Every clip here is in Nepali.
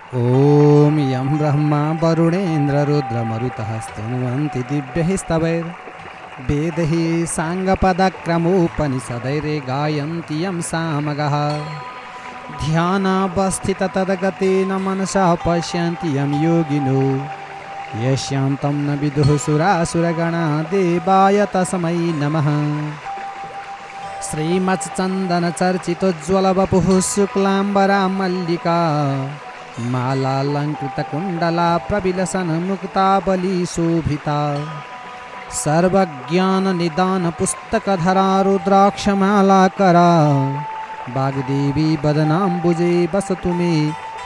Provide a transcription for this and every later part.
ॐ यं ब्रह्मा वरुणेन्द्ररुद्रमरुतः स्तुवन्ति दिव्यैः स्तवैर्वेदैः साङ्गपदक्रमोपनिषदैरे गायन्ति यं सामगः ध्यानावस्थिततद्गतेन मनसा पश्यन्ति यं योगिनो यस्यां तं न विदुः सुरासुरगणा देवाय तस्मै नमः। श्रीमच्चन्दनचर्चितोज्ज्वलवपुः शुक्लाम्बरा मल्लिका मालालङ्कृतकुण्डला प्रविलसन्मुक्तावलीशोभिता सर्वज्ञाननिदानपुस्तकधरा रुद्राक्षमालाकरा वाग्देवी वदनाम्बुजे वसतु मे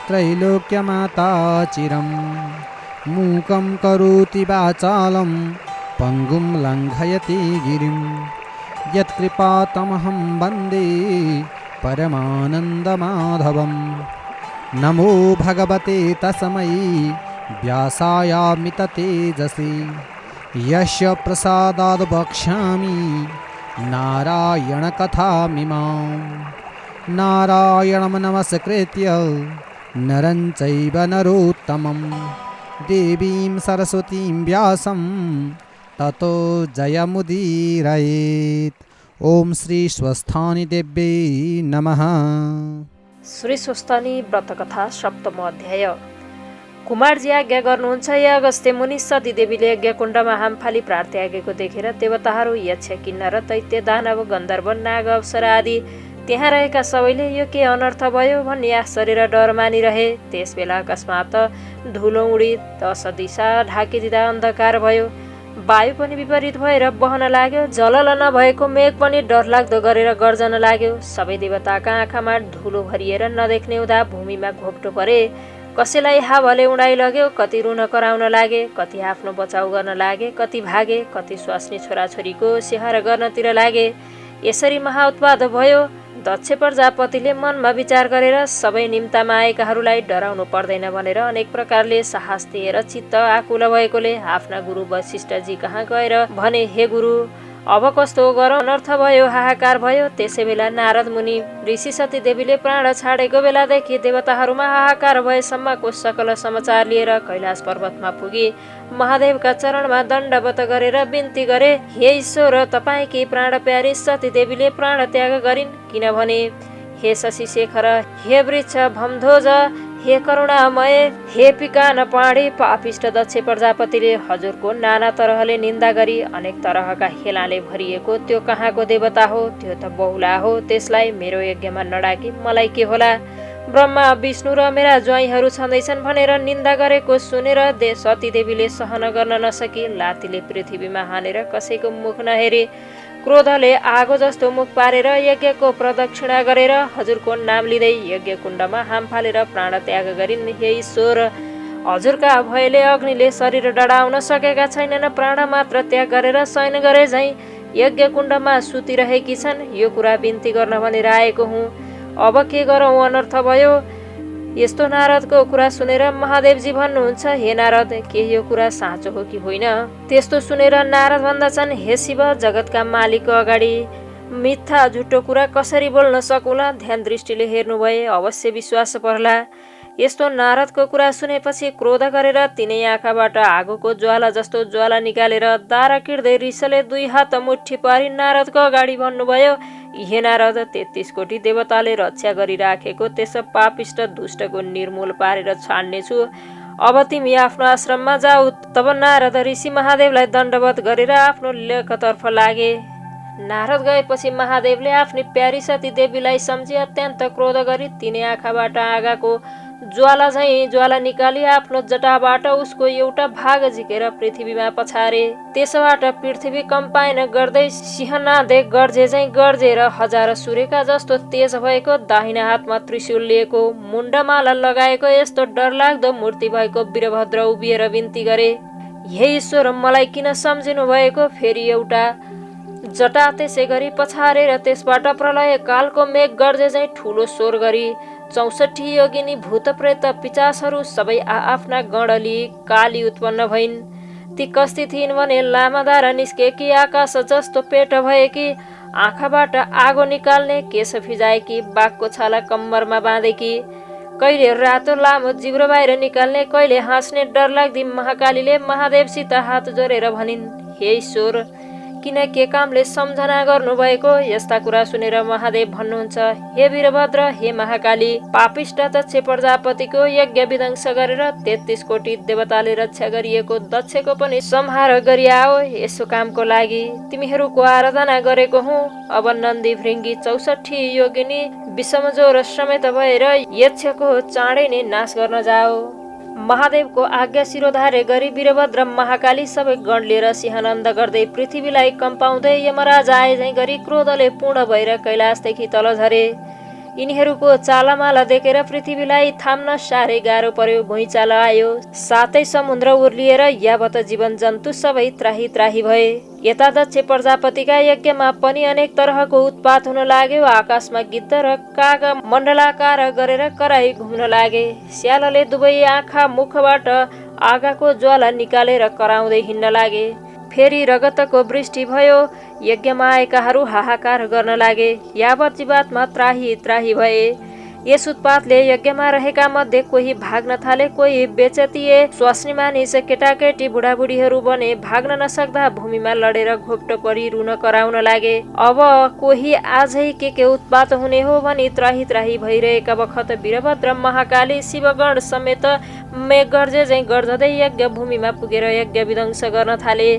त्रैलोक्यमाता चिरं। मूकं करोति वाचालं पङ्गुं लङ्घयति गिरिं यत्कृपातमहं वन्दे परमानन्दमाधवम्। नमो भगवते तस्मै व्यासायामिततेजसे यस्य प्रसादाद् वक्ष्यामि नारायणकथामिमां। नारायणं नमस्कृत्य नरं चैव नरोत्तमं देवीं सरस्वतीं व्यासं ततो जयमुदीरयेत्। ओम श्री स्वस्थानी देव्यै नमः। श्री स्वस्तानी व्रतकथा सप्तम अध्याय। कुमारजी आज्ञा गर्नुहुन्छ या अगस्त्य मुनि सती देवीले यज्ञकुण्डमा हामफाली प्रार्थ्यागेको देखेर देवताहरू यक्ष किन्नर दैत्य दानव गन्धर्व नाग अप्सरा आदि त्यहाँ रहेका सबैले यो के अनर्थ भयो भन्ने आश्चर्य र डर मानिरहे। त्यसबेला अकस्मात धुलो उडी 10 दिशा ढाकिदिँदा अन्धकार भयो। वायु पनि विपरीत भएर बहन लाग्यो। जलल नभएको मेघ पनि डरलाग्दो गरेर गर्जन लाग्यो। सबै देवताका आँखामा धुलो भरिएर नदेख्ने हुँदा भूमिमा घोप्टो परे। कसैलाई हावाले उडाइ लग्यो, कति रुन कराउन लागे, कति आफ्नो बचाउ गर्न लागे, कति भागे, कति स्वास्नी छोराछोरीको स्याहार गर्नतिर लागे। यसरी महाउत्पात भयो। दक्ष प्रजापतिले मनमा विचार गरेर सबै निम्तामा आएकाहरूलाई डराउनु पर्दैन भनेर अनेक प्रकारले साहस दिएर चित्त आकुल भएकोले आफ्ना गुरु वशिष्ठजी कहाँ गएर भने, हे गुरु, अब कस्तो गरौँ, अनर्थ भयो, हाहाकार भयो। त्यसै बेला नारद मुनि ऋषि सती देवीले प्राण छाडेको बेलादेखि देवताहरूमा हाहाकार भएसम्मको सकल समाचार लिएर कैलाश पर्वतमा पुगी महादेवका चरणमा दण्डवत गरेर बिन्ती गरे, हे ईश्वर, तपाईँकी प्राण प्यारी सती देवीले प्राण त्याग गरिन्। किनभने हे शशि शेखर, हे वृक्ष भमध्वज, हे करुणामय, हे पिकान पाणी, पापिष्ट दक्ष प्रजापतिले हजुरको नाना तरहले निन्दा गरी अनेक तरहका हेलाले भरिएको त्यो कहाँको देवता हो? त्यो त बहुला हो। त्यसलाई मेरो यज्ञमा नडाकी मलाई के होला? ब्रह्मा विष्णु र मेरा ज्वाइँहरू छँदैछन् भनेर निन्दा गरेको सुनेर सती देवीले सहन गर्न नसकी लातीले पृथ्वीमा हानेर कसैको मुख नहेरी क्रोधले आगो जस्तो मुख पारेर यज्ञको प्रदक्षिणा गरेर हजुरको नाम लिँदै यज्ञ कुण्डमा हाम फालेर प्राण त्याग गरिन्। हे ईश्वर, हजुरका भयले अग्निले शरीर डढाउन सकेका छैनन्। प्राण मात्र त्याग गरेर शयन गरे झैँ यज्ञ कुण्डमा सुतिरहेकी छन्। यो कुरा बिन्ती गर्न भनेर आएको हुँ। अब के गरौँ, अनर्थ भयो। यस्तो नारदको कुरा सुनेर महादेवजी भन्नुहुन्छ, हे नारद, के यो कुरा साँचो हो कि होइन? त्यस्तो सुनेर नारद भन्दछन्, हे शिव, जगतका मालिकको अगाडि मिथ्या झुटो कुरा कसरी बोल्न सकुला? ध्यान दृष्टिले हेर्नु भए अवश्य विश्वास पर्ला। यस्तो नारदको कुरा सुनेपछि क्रोध गरेर तिनै आँखाबाट आगोको ज्वाला जस्तो ज्वाला निकालेर दारा किर्दै रिसले 2 हात मुठी पारी नारदको अगाडि भन्नुभयो, हे नारद, 33 कोटी देवताले रक्षा गरिराखेको त्यस पापिष्ट दुष्टको निर्मूल पारेर छाड्नेछु। अब तिमी आफ्नो आश्रममा जाऊ। तब नारद ऋषि महादेवलाई दण्डवत गरेर आफ्नो लेखतर्फ लागे। नारद गएपछि महादेवले आफ्नी प्यारी सती देवीलाई सम्झी अत्यन्त क्रोध गरी तिनै आँखाबाट आगाको ज्वाला झैँ ज्वाला निकाली आफ्नो जटाबाट उसको एउटा भाग झिकेर पृथ्वीमा पछारे। त्यसबाट पृथ्वी कम्पायन गर्दै सिंहनादे गर्जे झैँ गर्जेर हजार सूर्यका जस्तो तेज भएको दाहिना हातमा त्रिशूल लिएको मुण्डमाला लगाएको यस्तो डरलाग्दो मूर्ति भएको वीरभद्र उभिएर बिन्ती गरे, हे ईश्वर, मलाई किन सम्झिनु भएको? फेरि एउटा जटा त्यसै गरी पछारेर त्यसबाट प्रलय कालको मेघ गर्जे झैँ ठुलो स्वर गरी 64 योगिनी भूत प्रेत पिचासहरू सबै आफ्ना गणली काली उत्पन्न भइन्। ती कस्ती थिइन् भने लामा धारा निस्केकी, आकाश जस्तो पेट भएकी, आँखाबाट आगो निकाल्ने, केश फिजाएकी, बाघको छाला कम्मरमा बाँधेकी, कहिले रातो लामो जिब्रो बाहिर निकाल्ने, कहिले हाँस्ने डरलाग्दी महाकालीले महादेवसित हात जोडेर भनिन्, हे ईश्वर, किन के कामले सम्झना गर्नुभएको? यस्ता कुरा सुनेर महादेव भन्नुहुन्छ, हे वीरभद्र, हे महाकाली, पापिष्ट दक्ष प्रजापतिको यज्ञ विध्वंस गरेर 33 कोटी देवताले रक्षा गरिएको दक्षको पनि संहार गरिआओ। यसो कामको लागि तिमीहरूको आराधना गरेको हुँ। अब नन्दी भृङ्गी 64 योगिनी विषमज्वरो समेत भएर यक्षको चाँडै नै नाश गर्न जाओ। महादेवको आज्ञा शिरोधार्य गरी वीरभद्र महाकाली सबै गण लिएर सिंहनन्द गर्दै पृथ्वीलाई कम्पाउँदै यमराज आए झैँ गरी क्रोधले पूर्ण भएर कैलाशदेखि तल झरे। यिनीहरूको चालामाला देखेर पृथ्वीलाई थाम्न साह्रै गाह्रो पर्यो। भुइँचालो आयो, सातै समुद्र उर्लिएर यावत जीवन जन्तु सबै त्राही त्राही भए। यता दक्ष प्रजापतिका यज्ञमा पनि अनेक तरहको उत्पात हुन लाग्यो। आकाशमा गिद्ध र काग मण्डलाकार गरेर कराई घुम्न लागे। स्यालले दुवै आँखा मुखबाट आगाको ज्वाला निकालेर कराउँदै हिँड्न लागे। फेरि रगतको वृष्टि भयो। यज्ञमा आएकाहरू हाहाकार गर्न लागे। यावत जीवात्मा त्राही त्राही भए। यस उत्पातले यज्ञमा रहेका मध्ये कोही भाग्न थाले, कोही बेचतिए। स्वास्नी मानिस, केटाकेटी, बुढाबुढीहरू बने भाग्न नसक्दा भूमिमा लडेर घोप्टो परी रुन कराउन लागे। अब कोही आजै के उत्पात हुने हो भनी त्राही त्राही भइरहेका बखत वीरभद्र महाकाली शिवगण समेत मेघगर्जे झैँ गर्जदै यज्ञ भूमिमा पुगेर यज्ञ विध्वंस गर्न थाले।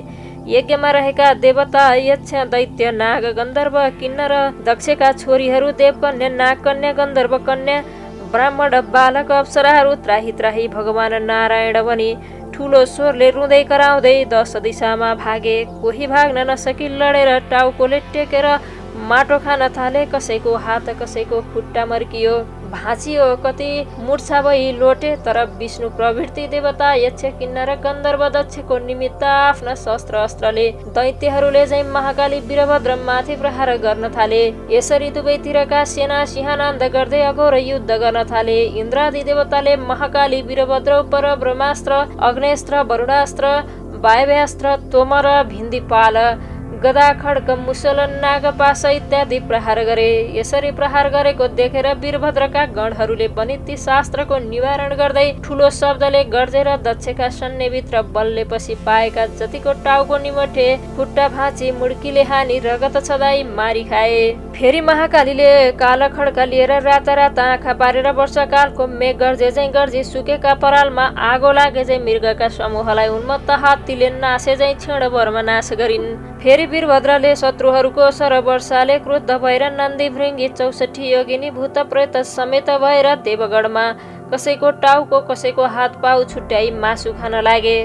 यज्ञमा रहेका देवता, यक्ष, दैत्य, नाग, गन्धर्व, किन्नर, दक्षका छोरीहरू, देवकन्या, नागकन्या, गन्धर्व कन्या, ब्राह्मण, बालक, अप्सराहरू त्राही त्राही भगवान नारायण भनी ठुलो स्वरले रुँदै कराउँदै 10 दिशामा भागे। कोही भाग्न नसकी लडेर टाउकोले टेकेर माटो खान थाले। कसैको हात, कसैको खुट्टा मर्कियो, भाँचियो, कति मूर्छा भई लोटे। तर विष्णु प्रवृत्ति देवता, यक्ष, किन्नर, गन्धर्व, दक्षको निमित्त आफ्ना शस्त्र अस्त्रले दैत्यहरूले चाहिँ महाकाली वीरभद्र माथि प्रहार गर्न थाले। यसरी दुवैतिरका सेना सिंहनाद गर्दै अघोर युद्ध गर्न थाले। इन्द्रादि देवताले महाकाली वीरभद्र पर ब्रह्मास्त्र, अग्नेस्त्र, वरुणास्त्र, वायव्यास्त्र, तोमर, भिन्दिपाल, गदा, खड्ग, मुसल, नागपाश इत्यादि प्रहार गरे। यसरी प्रहार गरेको देखेर वीरभद्रका गणहरूले पनि ती शास्त्रको निवारण गर्दै ठुलो शब्दले गर्जेर दक्षका सैन्यभित्र बल्लेपछि पाएका जतिको टाउको निमोठे, खुट्टा भाँची, मुड्कीले हानी, रगत छदाई मारी खाए। फेरि महाकालीले काला खड्का लिएर रातारात आँखा पारेर वर्षकालको मेघ गर्जे झैँ गर्जी सुकेका परालमा आगो लागे झैँ मृगका समूहलाई उन्मत्त हात्तीले नासे झैँ क्षणभरमा नाश गरिन्। फेरि वीरभद्रले शत्रुहरूको सरवर्षाले क्रुद्ध भएर नन्दी भृङ्गी 64 योगिनी भूत प्रेत समेत भएर देवगढमा कसैको टाउको, कसैको हात पाउ छुट्याई मासु खान लागे।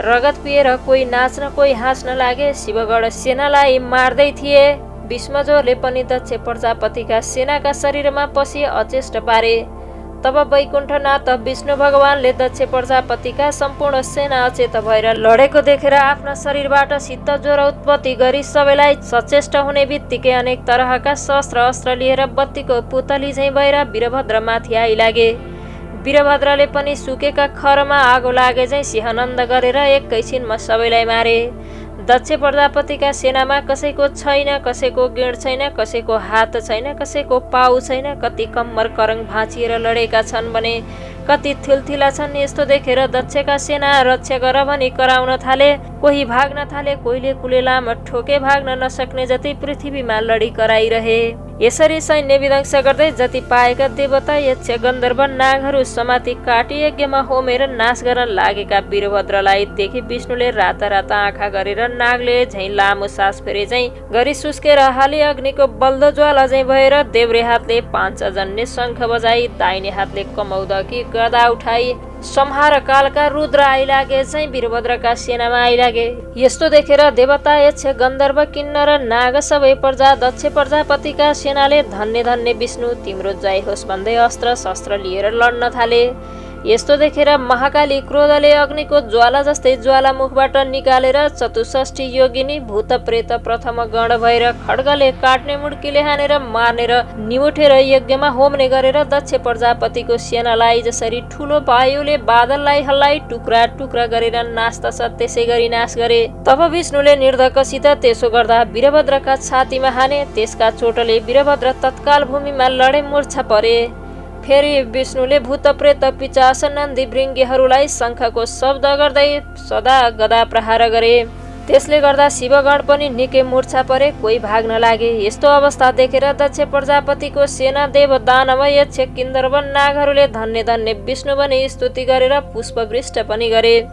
रगत पिएर कोही नाच्न, कोही हाँस्न लागे। शिवगढ सेनालाई मार्दै थिए। विष्मजोरले पनि दक्ष प्रजापतिका सेनाका शरीरमा पसी अचेष्ट पारे। तब वैकुण्ठनाथ विष्णु भगवानले दक्ष प्रजापतिका सम्पूर्ण सेना अचेत भएर लडेको देखेर आफ्ना शरीरबाट शीत ज्वरो उत्पत्ति गरी सबैलाई सचेष्ट हुने बित्तिकै अनेक तरहका शस्त्र अस्त्र लिएर बत्तीको पुतली झैँ भएर वीरभद्रमाथि आइलागे। वीरभद्रले पनि सुकेका खरमा आगो लागे झैँ सिंहनन्द गरेर एकैछिनमा सबैलाई मारे। दक्ष प्रजापतिका सेनामा कसैको छैन, कसैको गिण छैन, कसैको हात छैन, कसैको पाउ छैन। कति कम्मर करङ भाँचिएर लडेका छन् भने कति थिलथिला छन्। यस्तो देखेर दक्षका सेना रक्षा गर भनी कराउन थाले। कोही भाग्न थाले, कोहीले कुलेलामा ठोके भाग्न नसक्ने जति पृथ्वीमा लडी कराइरहे। यसरी सैन्य विध्वंस गर्दै जति पाएका देवता, यक्ष, गन्धर्व, नागहरू समाति काटी यज्ञमा होमेर नाश गर्न लागेका वीरभद्रलाई देखि विष्णुले रातारात आँखा गरेर नागले झैँ लामो सास फेरे झैँ गरी सुस्केर हाली अग्निको बल्दो ज्वाला झैँ भएर देब्रे हातले पाञ्चजन्य शङ्ख बजाई, दाहिने हातले कमौदकी गदा उठाई संहार कालका रुद्र आइलागे चाहिँ वीरभद्रका सेनामा आइलागे। यस्तो देखेर देवता, यक्ष, गन्धर्व, किन्नर, नाग सबै प्रजा दक्ष प्रजापतिका सेनाले धन्य धन्य विष्णु तिम्रो जय होस् भन्दै अस्त्र शस्त्र लिएर लड्न थाले। यस्तो देखेर महाकाली क्रोधले अग्निको ज्वाला जस्तै ज्वालामुखबाट निकालेर 64 योगिनी भूत प्रेत प्रथम गण भएर खड्गले काट्ने, मुड्कीले हानेर मार्ने र निमुठेर यज्ञमा होम्ने गरेर दक्ष प्रजापतिको सेनालाई जसरी ठुलो वायुले बादललाई हल्लाई टुक्रा टुक्रा गरेर नाच्दछ त्यसै गरी नाश गरे। तब विष्णुले निर्धकसित त्यसो गर्दा वीरभद्रका छातीमा हाने। त्यसका चोटले वीरभद्र तत्काल भूमिमा लडे मूर्छा परे। फेरि विष्णुले भूत प्रेत पिचास नन्दी भृङ्गीहरूलाई शङ्खको शब्द गर्दै सदा गदा प्रहार गरे। त्यसले गर्दा शिवगण पनि निकै मूर्छा परे, कोही भाग्न लागे। यस्तो अवस्था देखेर दक्ष प्रजापतिको सेना देव दानव यक्ष किन्नर वन नागहरूले धन्य धन्य विष्णु भनी स्तुति गरेर पुष्पवृष्टि पनि गरे।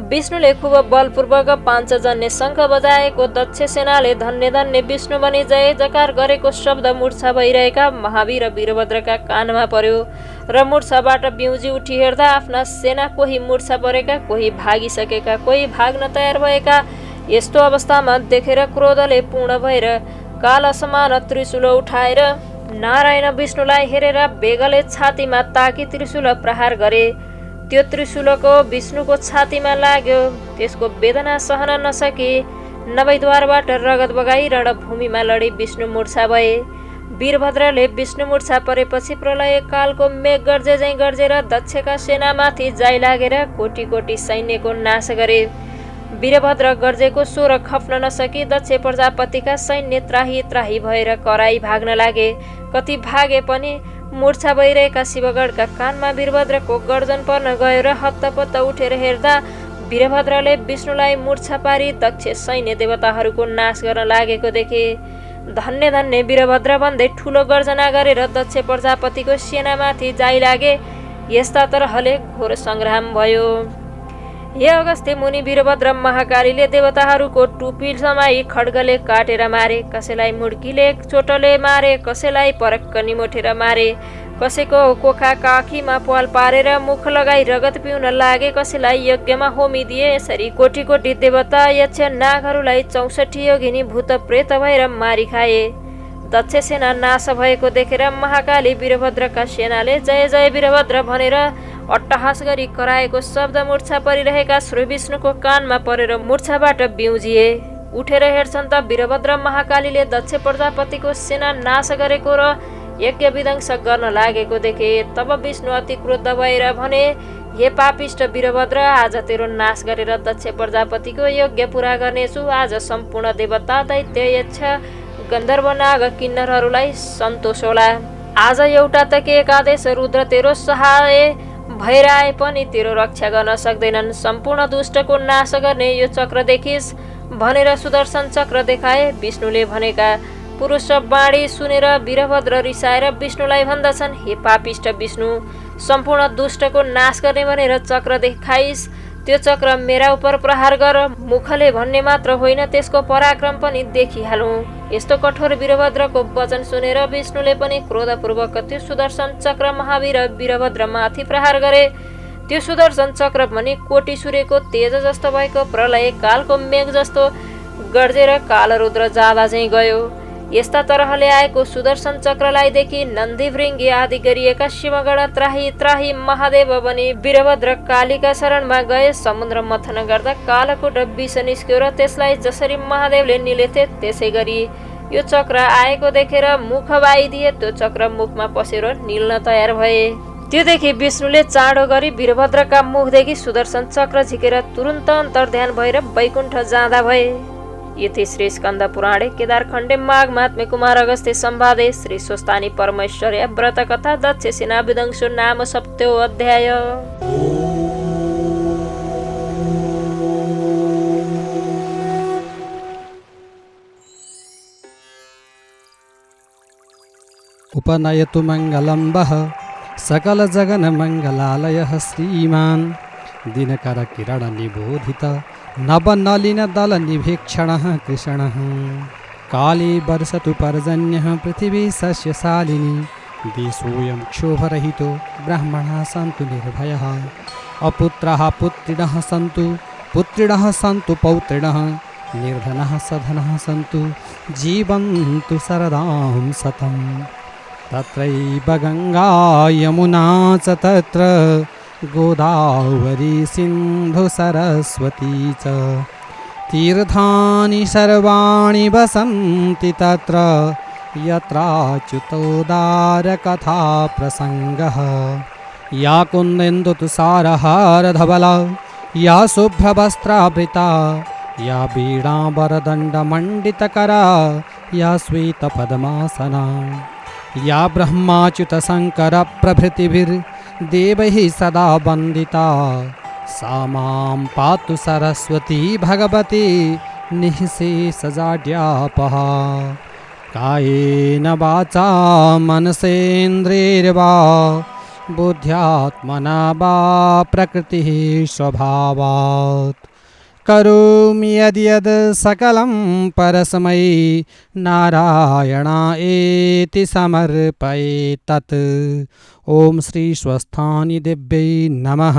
विष्णुले खुब बलपूर्वक पाञ्चजन्य शङ्ख बजाएको दक्ष सेनाले धन्य धन्य विष्णु भनी जय जकार गरेको शब्द मूर्छा भइरहेका महावीर वीरभद्रका कानमा पर्यो र मूर्छाबाट बिउजी उठी हेर्दा आफ्ना सेना कोही मूर्छा परेका, कोही भागिसकेका, कोही भाग्न तयार भएका यस्तो अवस्थामा देखेर क्रोधले पूर्ण भएर काल समान त्रिशूल उठाएर नारायण विष्णुलाई हेरेर बेगले छातीमा ताकी त्रिशूल प्रहार गरे। त्यो त्रिशूलको विष्णुको छातीमा लाग्यो। त्यसको वेदना सहन नसकी नवैद्वारबाट रगत बगाई रणभूमिमा लडी विष्णु मूर्छा भए। वीरभद्रले विष्णु मूर्छा परेपछि प्रलय कालको मेघ गर्जे झैँ गर्जेर दक्षका सेनामाथि जाइ लागेर कोटी कोटी सैन्यको नाश गरे। वीरभद्र गर्जेको स्वर खप्न नसकी दक्ष प्रजापतिका सैन्य त्राही त्राही भएर कराई भाग्न लागे। कति भागे पनि मूर्छा भइरहेका शिवगणका कानमा वीरभद्रको गर्जन पर्न गयो र हत्तपत्त उठेर हेर्दा वीरभद्रले विष्णुलाई मूर्छा पारी दक्ष सैन्य देवताहरूको नाश गर्न लागेको देखे। धन्य धन्य वीरभद्र भन्दै ठुलो गर्जना गरेर दक्ष प्रजापतिको सेनामाथि जाइ लागे। यस्ता तरहले घोर सङ्ग्राम भयो। हे अगस्त्य मुनि, वीरभद्र महाकालीले देवताहरूको टुपी समाई खड्गले काटेर मारे। कसैलाई मुड्कीले चोटले मारे, कसैलाई परक्क निमोठेर मारे, कसैको कोखा काखीमा पाल पारेर मुख लगाई रगत पिउन लागे, कसैलाई यज्ञमा होमिदिए। यसरी कोटी कोटी देवता यक्ष नागहरूलाई 64 योगिनी भूत प्रेत भएर मारी खाए। दक्ष सेना नाश भएको देखेर महाकाली वीरभद्रका सेनाले जय जय वीरभद्र भनेर अट्टहास गरी कराएको शब्द मूर्छा परिरहेका श्री विष्णुको कानमा परेर मूर्छाबाट बिउजिए। उठेर हेर्छन् त वीरभद्र महाकालीले दक्ष प्रजापतिको सेना नाश गरेको र यज्ञ विध्वंस गर्न लागेको देखे। तब विष्णु अति क्रुद्ध भएर भने, हे पापिष्ट वीरभद्र, आज तेरो नाश गरेर दक्ष प्रजापतिको यज्ञ पुरा गर्नेछु। आज सम्पूर्ण देवता दैत्य यक्ष गन्धर्व नाग किन्नरहरूलाई सन्तोष होला। आज एउटा त के एकादेश रुद्र तेरो सहाय भएर आए पनि तेरो रक्षा गर्न सक्दैनन्। सम्पूर्ण दुष्टको नाश गर्ने यो चक्र देखिस् भनेर सुदर्शन चक्र देखाए। विष्णुले भनेका पुरुष बाणी सुनेर वीरभद्र रिसाएर विष्णुलाई भन्दछन्, हे पापिष्ट विष्णु, सम्पूर्ण दुष्टको नाश गर्ने भनेर चक्र देखाइस्। त्यो चक्र मेरा उपर प्रहार गर। मुखले भन्ने मात्र होइन, त्यसको पराक्रम पनि देखिहालौँ। यस्तो कठोर वीरभद्रको वचन सुनेर विष्णुले पनि क्रोधपूर्वक त्यो सुदर्शन चक्र महावीर वीरभद्र माथि प्रहार गरे। त्यो सुदर्शन चक्र पनि कोटी सूर्यको तेज जस्तो भएको प्रलय कालको मेघ जस्तो गर्जेर कालरुद्र जाँदा चाहिँ गयो। यस्ता तरहले आएको सुदर्शन चक्रलाई देखि नन्दी भृङ्गी आदि गरिएका शिवगण त्राही त्राही महादेव बनी वीरभद्र कालीका शरणमा गए। समुद्र मथन गर्दा कालकूट विष निस्क्यो र त्यसलाई जसरी महादेवले निलेथे त्यसै गरी यो चक्र आएको देखेर मुख बाइदिए। त्यो चक्र मुखमा पसेर निल्न तयार भए। त्योदेखि विष्णुले चाँडो गरी वीरभद्रका मुखदेखि सुदर्शन चक्र झिकेर तुरुन्त अन्तर्ध्यान भएर वैकुण्ठ जाँदा भए। इति श्री स्कन्द पुराणे केदारखण्डे माघ महात्म्य कुमार अगस्त्य संवादे श्री स्वस्तानी परमेश्वर्या व्रत कथा दक्ष सेना विध्वंसो नाम सप्तो अध्याय। उपनयतु मङ्गलं वः सकल जगन मङ्गलालयः श्रीमान् दिनकर किरण निबोधित नवनलिन दल निभीक्षणः कृष्णः काले वर्षतु पर्जन्यः पृथिवी सस्यशालिनी देशोऽयं क्षोभरहितो ब्राह्मणाः सन्तु निर्भयः अपुत्राः पुत्रिणः सन्तु पुत्रिणः सन्तु पौत्रिणः निर्धनः सधनः सन्तु जीवन्तु शरदां शतं तत्रैव गङ्गा यमुना च तत्र गोदावरी सिन्धु सरस्वती च तीर्थानि सर्वाणि वसन्ति तत्र यत्राच्युतोदारकथा प्रसङ्गः या कुन्देन्दुतुषारहारधवला या शुभ्रवस्त्रावृता या वीणावरदण्डमण्डितकरा या श्वेतपद्मासना या ब्रह्माच्युतशङ्करप्रभृतिभिर्देवैः सदा वन्दिता सा मां पातु सरस्वती भगवती निःशेषजाड्यापहा कायेन वाचा मनसेन्द्रियैर्वा बुद्ध्यात्मना वा प्रकृतिः स्वभावात् करोमि यद्यद् सकलं परस्मै नारायणायेति समर्पये तत्। ॐ श्री स्वस्थानि देव्यै नमः।